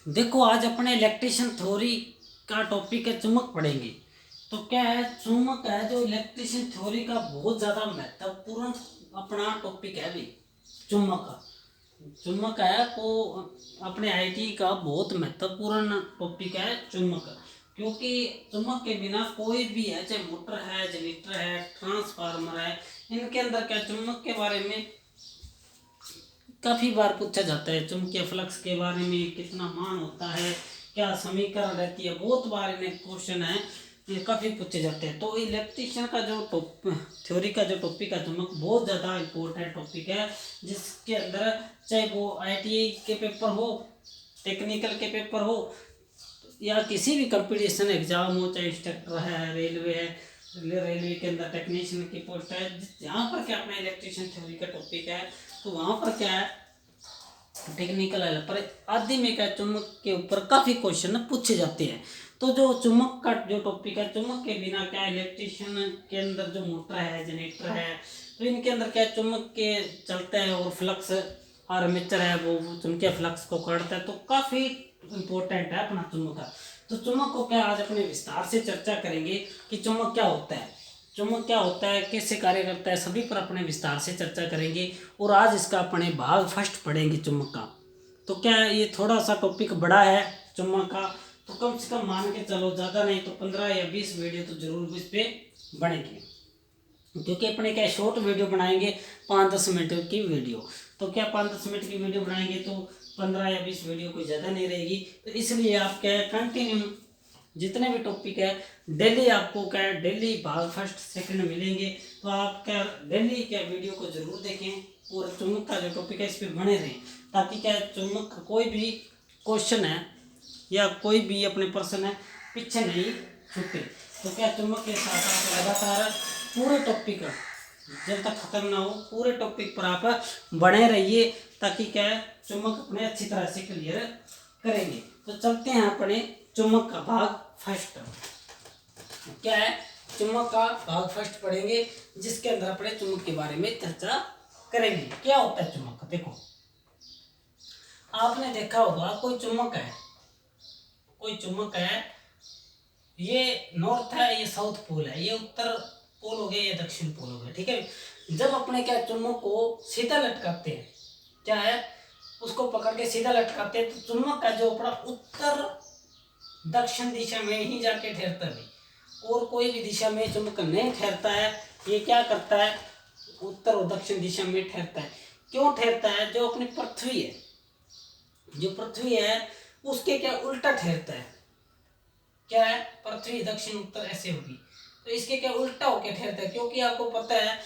देखो आज अपने इलेक्ट्रिशियन थ्योरी का टॉपिक है, चुंबक पढ़ेंगे। तो क्या है, चुंबक है जो इलेक्ट्रिशियन थ्योरी का बहुत ज़्यादा महत्वपूर्ण अपना टॉपिक है भी। चुंबक का चुंबक है वो अपने आईटी का बहुत महत्वपूर्ण टॉपिक है चुंबक का। क्योंकि चुंबक के बिना कोई भी है, चाहे मोटर है, जनरेटर है, ट्रांसफार्मर है, इनके अंदर क्या चुंबक के बारे में काफ़ी बार पूछा जाता है। चुंबकीय फ्लक्स के बारे में कितना मान होता है, क्या समीकरण रहती है, बहुत बार इन्हें क्वेश्चन है, ये काफ़ी पूछे जाते हैं। तो इलेक्ट्रिशियन का जो थ्योरी का जो टॉपिक है चुंबक बहुत ज़्यादा इम्पोर्टेंट टॉपिक है, जिसके अंदर चाहे वो आईटीआई के पेपर हो, टेक्निकल के पेपर हो, या किसी भी कंपटीशन एग्जाम हो, चाहे इंस्ट्रक्टर है, रेलवे है, रेलवे के अंदर टेक्नीशियन की पोस्ट है, जहाँ पर क्या अपना इलेक्ट्रिशियन थ्योरी का टॉपिक है, तो वहाँ पर क्या है टेक्निकल हेल्पर आदि में क्या चुंबक के ऊपर काफ़ी क्वेश्चन पूछे जाते हैं। तो जो चुंबक का जो टॉपिक है, चुंबक के बिना क्या इलेक्ट्रिशियन के अंदर जो मोटर है, जनरेटर है, तो इनके अंदर क्या चुंबक के चलते हैं, और फ्लक्स आर्मेचर है वो चुंबकीय फ्लक्स को करता है। तो काफ़ी इम्पोर्टेंट है अपना चुंबक का। तो चुंबक को क्या आज अपने विस्तार से चर्चा करेंगे कि चुंबक क्या होता है, चुंबक क्या होता है, कैसे कार्य करता है, सभी पर अपने विस्तार से चर्चा करेंगे। और आज इसका अपने भाग फर्स्ट पढ़ेंगे चुंबक का। तो क्या है, ये थोड़ा सा टॉपिक बड़ा है चुंबक का, तो कम से कम मान के चलो ज़्यादा नहीं तो 15 या 20 वीडियो तो जरूर इस पर बनेंगे। क्योंकि अपने क्या शॉर्ट वीडियो बनाएंगे, 5-10 मिनट की वीडियो। तो क्या 5-10 मिनट की वीडियो बनाएंगे तो 15 या 20 वीडियो कोई ज़्यादा नहीं रहेगी। तो इसलिए आप क्या कंटिन्यू जितने भी टॉपिक है डेली आपको क्या डेली भाग फर्स्ट सेकंड मिलेंगे। तो आप क्या डेली क्या वीडियो को जरूर देखें और चुंबक का जो टॉपिक है इस पर बने रहें, ताकि क्या चुंबक का कोई भी क्वेश्चन है या कोई भी अपने प्रश्न है पीछे नहीं छूटे। तो क्या चुंबक के साथ आप लगातार पूरे टॉपिक जब तक खत्म ना हो पूरे टॉपिक पर आप बने रहिए, ताकि क्या है चुंबक अपने अच्छी तरह से क्लियर करेंगे। तो चलते हैं अपने चुंबक का भाग फर्स्ट। क्या है, चुंबक का भाग फर्स्ट पढ़ेंगे, जिसके अंदर अपने चुंबक के बारे में चर्चा करेंगे। क्या होता है चुंबक? देखो आपने देखा होगा कोई चुंबक है, कोई चुंबक है, ये नॉर्थ है, ये साउथ पोल है, ये उत्तर पोल हो गया, ये दक्षिण पोल हो गया। ठीक है, जब अपने क्या चुंबक को सीधा लटकाते हैं, क्या है उसको पकड़ के सीधा लटकाते हैं, तो चुंबक का जो अपना उत्तर दक्षिण दिशा में ही जाके ठहरता है, और कोई भी दिशा में चुंबक नहीं ठहरता है। ये क्या करता है, उत्तर और दक्षिण दिशा में ठहरता है। क्यों ठहरता है? जो अपनी पृथ्वी है, जो पृथ्वी है उसके क्या उल्टा ठहरता है। क्या है, पृथ्वी दक्षिण उत्तर ऐसे होगी, तो इसके क्या उल्टा होके ठहरता है। क्योंकि आपको पता है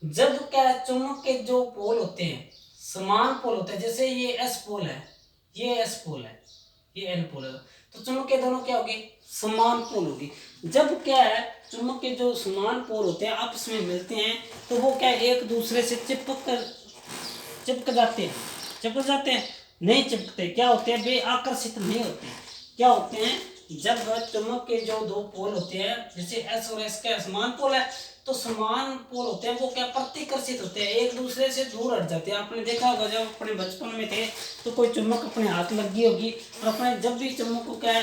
जब क्या चुंबक के जो पोल होते हैं समान पोल होते हैं, जैसे ये एस पोल है, ये एस पोल है, ये एन पोल है, तो चुंबक के दोनों क्या होगी, समान पोल होगी। जब क्या है चुंबक के जो समान पोल होते हैं आपस में मिलते हैं, तो वो क्या एक दूसरे से चिपक जाते हैं। चिपक जाते हैं? नहीं चिपकते। क्या होते हैं, बे आकर्षित नहीं होते। क्या होते हैं, जब चुंबक के जो दो पोल होते हैं, जैसे एस और एस का समान पोल है, तो समान पोल होते हैं वो क्या प्रतिकर्षित होते हैं, एक दूसरे से दूर हट जाते हैं। आपने देखा होगा जब अपने बचपन में थे तो कोई चुंबक अपने हाथ लगी होगी, और अपने जब भी चुंबक को क्या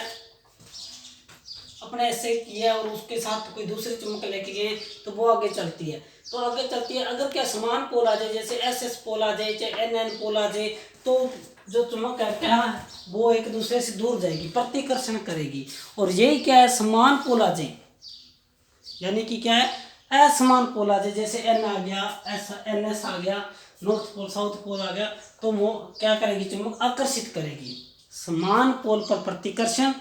अपने ऐसे किया और उसके साथ कोई दूसरे चुंबक लेके गए तो वो आगे चलती है। तो आगे चलती है, अगर क्या समान पोल आ जाए, जैसे एस एस पोल आ जाए, चाहे एन एन पोल आ जाए, तो जो चुंबक है क्या वो एक दूसरे से दूर जाएगी, प्रतिकर्षण करेगी। और यही क्या है, समान पोल आ जाए, यानी कि क्या है असमान पोल आ जाए, जैसे एन आ गया, एस एन एस आ गया, नॉर्थ पोल साउथ पोल आ गया, तो वो क्या करेगी, चुंबक आकर्षित करेगी। समान पोल पर प्रतिकर्षण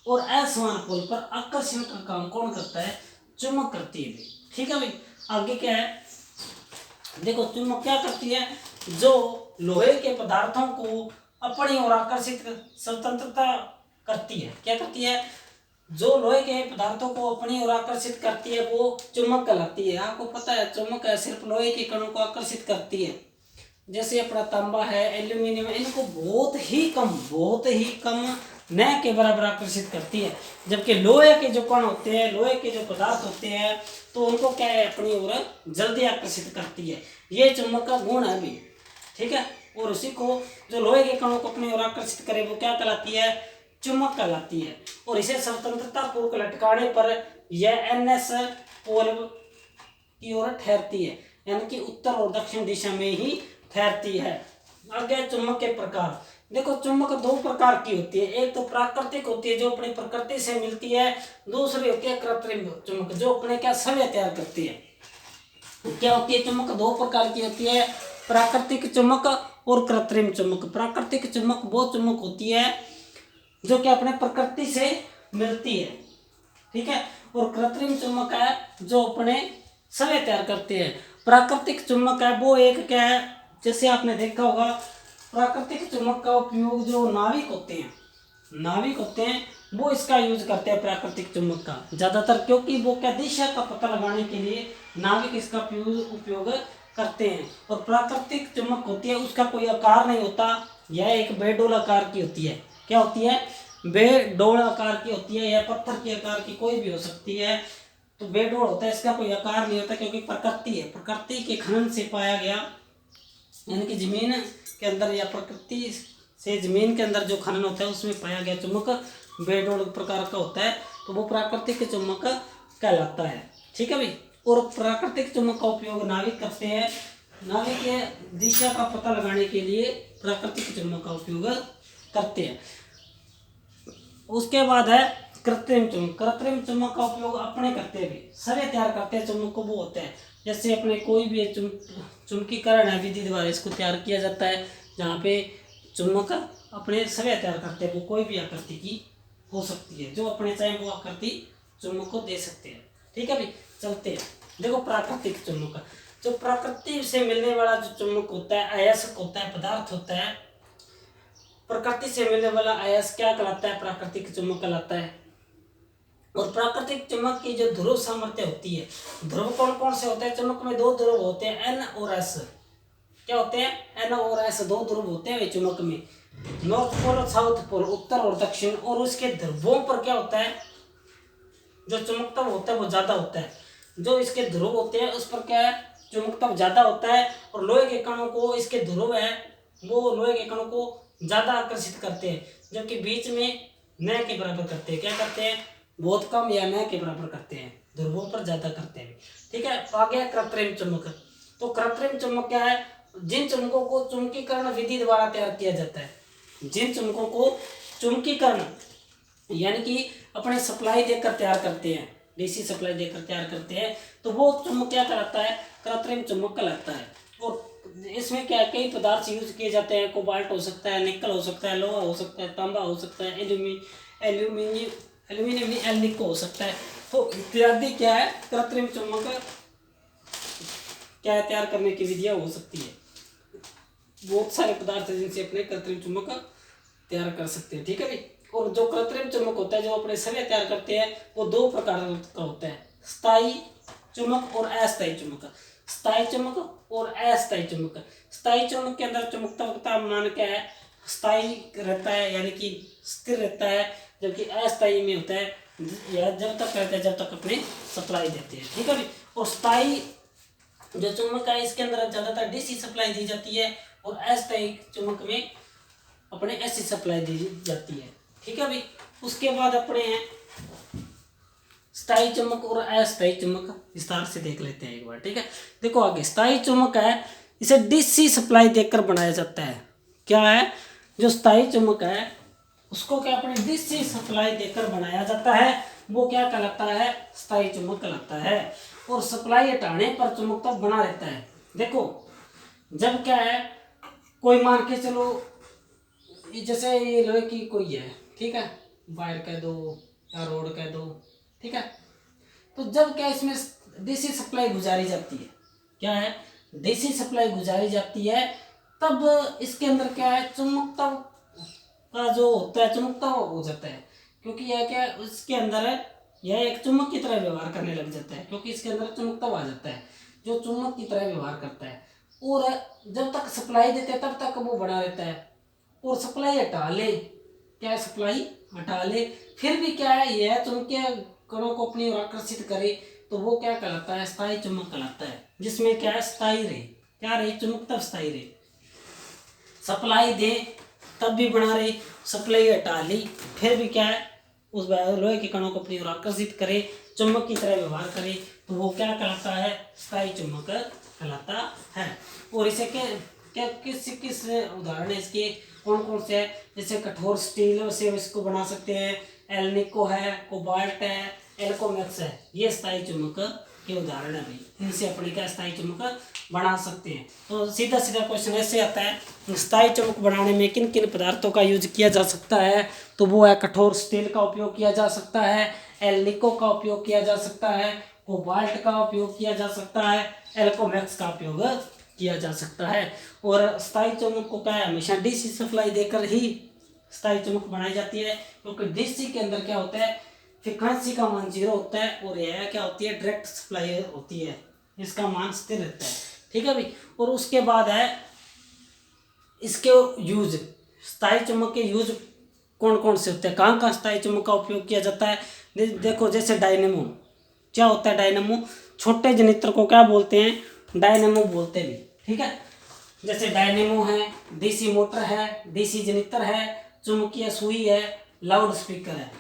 और असमान पोल पर आकर्षण का काम कौन करता है, चुंबक करती है भाई। ठीक है भाई, आगे क्या है, देखो चुंबक क्या करती है, जो लोहे के पदार्थों को अपनी ओर आकर्षित स्वतंत्रता करती है। क्या करती है, जो लोहे के पदार्थों को अपनी ओर आकर्षित करती है वो चुंबक कहलाती है। आपको पता है चुंबक सिर्फ लोहे के कणों को आकर्षित करती है, जैसे अपना तांबा है, एल्यूमिनियम है, इनको बहुत ही कम न के बराबर आकर्षित करती है। जबकि लोहे के जो कण होते हैं, लोहे के जो पदार्थ होते हैं, तो उनको क्या है अपनी ओर जल्दी आकर्षित करती है। ये चुंबक का गुण है भी। ठीक है, और उसी को जो लोहे के कणों को अपनी ओर आकर्षित करे वो क्या कहलाती है, चुंबक कहलाती है। और इसे स्वतंत्रता पूर्वक लटकाने पर यह NS पोल की ओर ठहरती है, यानी कि उत्तर और दक्षिण दिशा में ही ठहरती है। आगे चुंबक के प्रकार, देखो चुंबक दो प्रकार की होती है, एक तो प्राकृतिक होती है जो अपनी प्रकृति से मिलती है, दूसरी होती है कृत्रिम चुंबक जो अपने क्या समय तैयार करती है। क्या होती है चुंबक, दो प्रकार की होती है, प्राकृतिक चुंबक और कृत्रिम चुंबक। प्राकृतिक चुंबक वो चुंबक होती है जो कि अपने प्रकृति से मिलती है, ठीक है, और कृत्रिम चुंबक है जो अपने समय तैयार करते हैं। प्राकृतिक चुंबक है वो एक क्या है, जैसे आपने देखा होगा प्राकृतिक चुंबक का उपयोग जो नाविक होते हैं वो इसका यूज करते हैं प्राकृतिक चुंबक का ज्यादातर, क्योंकि वो क्या दिशा का पता लगाने के लिए नाविक इसका उपयोग करते हैं। और प्राकृतिक चुंबक होती है उसका कोई आकार नहीं होता, यह एक बेडोल आकार की होती है। क्या होती है, बेडोल आकार की होती है, या पत्थर के आकार की कोई भी हो सकती है। तो बेडोल होता है, इसका कोई आकार नहीं होता क्योंकि प्रकृति है, प्रकृति के खनन से पाया गया, यानी कि जमीन के अंदर या प्रकृति से जमीन के अंदर जो खनन होता है उसमें पाया गया चुंबक बेडोल प्रकार का होता है, तो वो प्राकृतिक चुंबक कहलाता है, ठीक है भाई। और प्राकृतिक चुंबक का उपयोग नाविक करते हैं, नाविक के दिशा का पता लगाने के लिए प्राकृतिक चुंबक का उपयोग करते हैं। उसके बाद है कृत्रिम चुंबक। कृत्रिम चुंबक का उपयोग अपने करते हैं, भी सभी तैयार करते हैं चुंबक को, वो होते हैं जैसे अपने कोई भी चुंबकीकरण है विधि द्वारा इसको तैयार किया जाता है, जहाँ पे चुंबक अपने सभी तैयार करते हैं, वो कोई भी आकृति की हो सकती है, जो अपने चाहे वो आकृति चुंबक को दे सकते हैं, ठीक है भाई। चलते हैं, देखो प्राकृतिक चुंबक, जो प्रकृति से मिलने वाला जो चुंबक होता है, अयस्क होता है, पदार्थ होता है, प्रकृति से मिलने वाला अयस्क क्या कहलाता है, प्राकृतिक चुंबक कहलाता है। और प्राकृतिक चुंबक की जो ध्रुव सामर्थ्य होती है, ध्रुव कौन कौन से होते हैं, चुंबक में दो ध्रुव होते हैं, N और S। क्या होते हैं, N और S, दो ध्रुव होते हैं चुंबक में, नॉर्थ पोल और साउथ पोल, उत्तर और दक्षिण। और उसके ध्रुवों पर क्या होता है, जो चुंबकत्व होता है वो ज्यादा होता है, जो इसके ध्रुव होते हैं उस पर क्या है, चुंबकत्व ज्यादा होता है। और लोहे के कणों को इसके ध्रुव है वो लोहे के कणों को ज्यादा आकर्षित करते हैं, जबकि बीच में न के बराबर करते हैं, क्या करते हैं, बहुत कम या न के बराबर करते हैं, ध्रुवों पर ज्यादा करते हैं, ठीक है। आ गया कृत्रिम चुंबक। तो कृत्रिम चुंबक क्या है, जिन चुंबकों को चुंबकीकरण विधि द्वारा तैयार किया जाता है, जिन चुंबकों को चुंबकीकरण यानी कि अपने सप्लाई देकर तैयार करते हैं, डीसी सप्लाई देकर तैयार करते हैं, तो वो चुंबक क्या कहलाता है, कृत्रिम चुंबक कहलाता है। और इसमें क्या कई पदार्थ यूज किए जाते हैं, कोबाल्ट हो सकता है, निकल हो सकता है, लोहा हो सकता है, तांबा हो सकता है, एल्यूमिनियम एल्निको हो सकता है। तो इत्यादि क्या है, कृत्रिम चुंबक क्या है, तैयार करने की विधियां हो सकती है, बहुत सारे पदार्थ हैं जिनसे अपने कृत्रिम चुंबक तैयार कर सकते हैं, ठीक है भाई। और जो कृत्रिम चुंबक होता है जो अपने समय तैयार करते हैं वो दो प्रकार का होता है, स्थायी चुंबक और अस्थायी चुंबक। स्थायी चुंबक और अस्थायी चुंबक। स्थायी चुंबक के अंदर चुंबकत्व मान क्या है, स्थायी रहता है यानी कि स्थिर रहता है, जबकि अस्थायी में होता है या जब तक रहता है जब तक अपने सप्लाई देते हैं, ठीक है भाई। और स्थायी जो चुंबक है इसके अंदर ज्यादातर डीसी सप्लाई दी जाती है, और अस्थायी चुंबक में अपने एसी सप्लाई दी जाती है, ठीक है भाई। उसके बाद अपने हैं स्थायी चुंबक और अस्थायी चुंबक, विस्तार से देख लेते हैं एक बार, ठीक है। देखो आगे स्थायी चुंबक है, इसे डीसी सप्लाई देकर बनाया जाता है। क्या है, जो स्थायी चुंबक है उसको क्या अपने डीसी सप्लाई देकर बनाया जाता है, वो क्या कहलाता है, स्थायी चुंबक कहलाता है। और सप्लाई हटाने पर चुंबकत्व बना रहता है। देखो जब क्या है, कोई मान के चलो जैसे ये लोहे की कोई है, ठीक है, वायर कह दो या रोड कह दो, ठीक है। तो जब क्या इसमें डीसी सप्लाई गुजारी जाती है, क्या है, डीसी सप्लाई गुजारी जाती है, तब इसके अंदर क्या है, चुंबकत्व का जो होता है चुंबकत्व हो जाता है, क्योंकि यह क्या इसके अंदर है, यह एक चुंबक की तरह व्यवहार करने लग जाता है, क्योंकि इसके अंदर चुंबकत्व आ जाता है जो चुंबक की तरह व्यवहार करता है। और जब तक सप्लाई देते हैं तब तक वो बना रहता है, और सप्लाई हटा ले, क्या है, सप्लाई हटा ले फिर भी क्या है, यह चुंबकीय कणों को अपनी ओर आकर्षित करे, तो वो क्या कहलाता है, स्थायी चुंबक कहलाता है, जिसमें क्या है, स्थायी रहे, क्या रहे, चुंबकत्व स्थायी रहे। सप्लाई दे तब भी बना रहे, सप्लाई हटा ली फिर भी क्या है उस लोहे के कणों को अपनी ओर आकर्षित करे, चुंबक की तरह व्यवहार करे, तो वो क्या कहलाता है, स्थायी चुंबक कहलाता है। और इसे क्या किस उदाहरण है इसके, कौन कौन से है, जैसे कठोर स्टील से इसको बना सकते हैं, एल्निको है, कोबाल्ट है, एल्कोमैक्स है, ये स्थायी चुंबक के उदाहरण है भाई, इनसे अपने क्या स्थायी चुंबक बना सकते हैं। तो सीधा सीधा क्वेश्चन ऐसे आता है, स्थायी चुंबक बनाने में किन किन पदार्थों का यूज किया जा सकता है, तो वो है कठोर स्टील का उपयोग किया जा सकता है, एल्निको का उपयोग किया जा सकता है, कोबाल्ट का उपयोग किया जा सकता है, एल्कोमैक्स का उपयोग किया जा सकता है। और स्थायी चुंबक को क्या है, हमेशा डीसी सप्लाई देकर ही स्थायी चुंबक बनाई जाती है, क्योंकि डीसी के अंदर क्या होता है, फ्रीक्वेंसी का मान 0 होता है, और यह क्या होती है, डायरेक्ट सप्लाई होती है, इसका मान स्थिर रहता है, ठीक है भाई। और उसके बाद है इसके यूज, स्थायी चुंबक के यूज कौन कौन से होते हैं, कहाँ कहाँ स्थायी चुंबक का उपयोग किया जाता है। देखो जैसे डायनेमो, क्या होता है डायनेमो, छोटे जनित्र को क्या बोलते हैं, डायनेमो बोलते हैं, ठीक है। जैसे डायनेमो है, डीसी मोटर है, डीसी जनित्र है, चुंबकीय सुई है, लाउड स्पीकर है।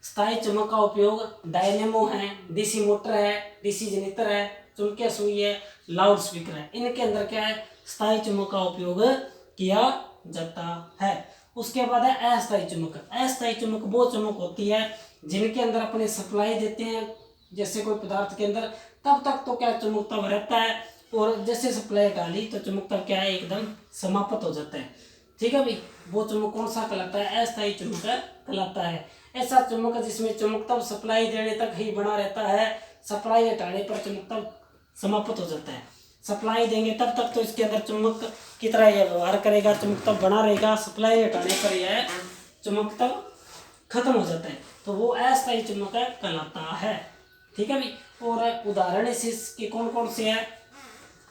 स्थायी चुंबक का उपयोग डायनेमो है, डीसी मोटर है, डीसी जनित्र है, चुंबकीय सुई है, लाउड स्पीकर है, इनके अंदर क्या है, स्थायी चुंबक का उपयोग किया जाता है। उसके बाद है अस्थायी चुंबक। अस्थायी चुंबक वो चुंबक होती है जिनके अंदर अपने सप्लाई देते हैं, जैसे कोई पदार्थ के अंदर, तब तक तो क्या चुंबक तब रहता है, और जैसे सप्लाई डाली तो चुंबक तब क्या है, एकदम समाप्त हो जाता है, ठीक है भाई। वो चुंबक कौन सा कहलाता है, अस्थायी चुंबक कहलाता है। ऐसा चुंबक जिसमें चुंबक तब सप्लाई देने तक ही बना रहता है, सप्लाई हटाने पर चुंबक तब समाप्त हो जाता है। सप्लाई देंगे तब तक तो इसके अंदर चुंबक की तरह यह व्यवहार करेगा, चुंबक तब बना रहेगा, सप्लाई हटाने पर यह चुंबक तब खत्म हो जाता है, तो वो अस्थायी चुंबक कहलाता है, ठीक है भाई। और उदाहरण इसके कौन कौन से है,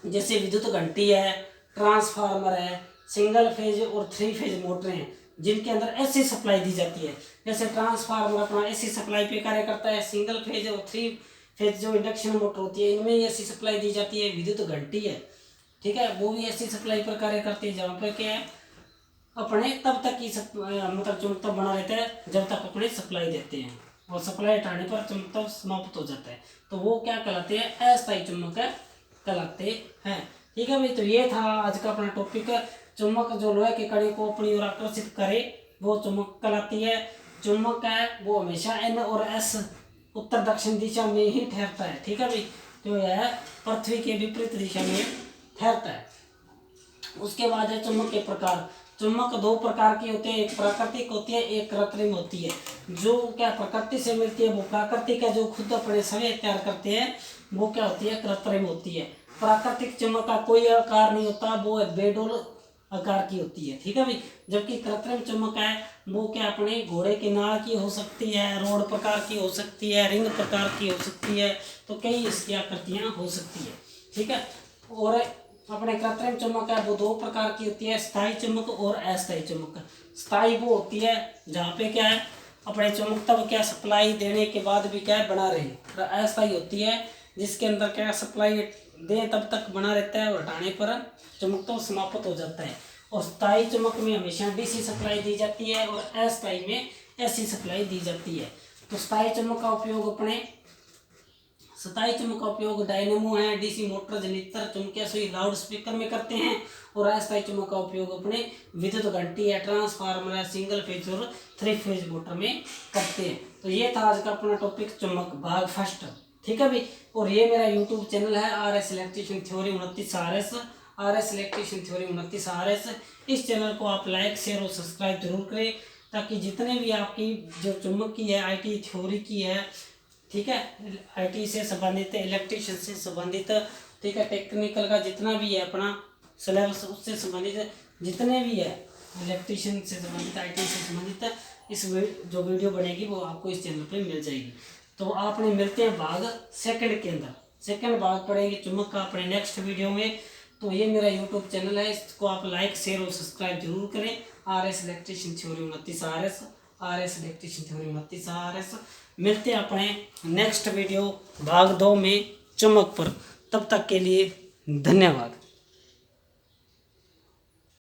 जैसे विद्युत घंटी है, ट्रांसफार्मर है, सिंगल फेज और 3 फेज मोटरें हैं जिनके अंदर ऐसी सप्लाई दी जाती है। जैसे ट्रांसफार्मर अपना ऐसी सप्लाई पे कार्य करता है, सिंगल फेज और 3 फेज जो इंडक्शन मोटर होती है इनमें ऐसी सप्लाई दी जाती है। विद्युत घंटी है, ठीक है, वो भी ऐसी सप्लाई पर कार्य करती है जहाँ पर क्या है, अपने तब तक की मतलब चुंबक तब बना रहता है जब तक अपने सप्लाई देते हैं, और सप्लाई हटाने पर चुंबक तब समाप्त हो जाता है, तो वो क्या कहलाते हैं, अस्थायी चुंबक कहलाते हैं, ठीक है भाई। तो ये था आज का अपना टॉपिक, चुंबक जो लोहे के कड़ी को अपनी ओर आकर्षित करे वो चुंबक कहलाती है। चुंबक है वो हमेशा N और S उत्तर दक्षिण दिशा में ही ठहरता है, ठीक है भाई, तो यह पृथ्वी के विपरीत दिशा में ठहरता है। उसके बाद है चुंबक के प्रकार। चुंबक 2 प्रकार के होते हैं, एक प्राकृतिक होती है, एक कृत्रिम होती है। जो क्या प्रकृति से मिलती है वो प्राकृतिक है, जो खुद अपने समय तैयार करते हैं वो क्या होती है, कृत्रिम होती है। प्राकृतिक चुंबक का कोई आकार नहीं होता, वो बेडोल आकार की होती है, ठीक है भाई। जबकि कृत्रिम चुंबक है वो क्या अपने घोड़े की नाल की हो सकती है, रोड प्रकार की हो सकती है, रिंग प्रकार की हो सकती है, तो कई इसकी आकृतियाँ हो सकती है, ठीक है। और अपने कृत्रिम चुंबक है वो 2 प्रकार की होती है, स्थायी चुंबक और अस्थायी चुंबक। स्थायी वो होती है जहाँ पे क्या है अपने चुंबक तब क्या सप्लाई देने के बाद भी क्या है बना रहे। अस्थायी होती है जिसके अंदर क्या सप्लाई दें तब तक बना रहता है और हटाने पर चुंबक तो समाप्त हो जाता है। और स्थायी चुंबक में हमेशा डीसी सप्लाई दी जाती है और अस्थायी में एसी सप्लाई दी जाती है। तो स्थायी चुंबक का उपयोग डायनेमो है, डीसी मोटर, जनित्र, चुंबकीय सुई, लाउड स्पीकर में करते हैं। और अस्थायी चुंबक का उपयोग अपने विद्युत घंटी है, ट्रांसफार्मर है, सिंगल फेज और 3 फेज मोटर में करते हैं। तो ये था आज का अपना टॉपिक चुंबक भाग फर्स्ट, ठीक है भाई। और ये मेरा यूट्यूब चैनल है RS electrician theory 29 RS, RS electrician theory 29 RS। इस चैनल को आप लाइक शेयर और सब्सक्राइब जरूर करें, ताकि जितने भी आपकी जो चुंबक की है, IT थ्योरी की है, ठीक है, IT से संबंधित, इलेक्ट्रीशियन से संबंधित, ठीक है, टेक्निकल का जितना भी है अपना सिलेबस उससे संबंधित जितने भी है, इलेक्ट्रीशियन से संबंधित, IT से संबंधित, इस जो वीडियो बनेगी वो आपको इस चैनल पे मिल जाएगी। तो आपने मिलते हैं भाग सेकंड के अंदर, सेकंड भाग पढ़ेंगे चुंबक का अपने नेक्स्ट वीडियो में। तो ये मेरा यूट्यूब चैनल है, इसको आप लाइक शेयर और सब्सक्राइब जरूर करें। RS electrician theory 29 RS, RS electrician theory 29 RS। मिलते हैं अपने नेक्स्ट वीडियो भाग 2 में चुंबक पर, तब तक के लिए धन्यवाद।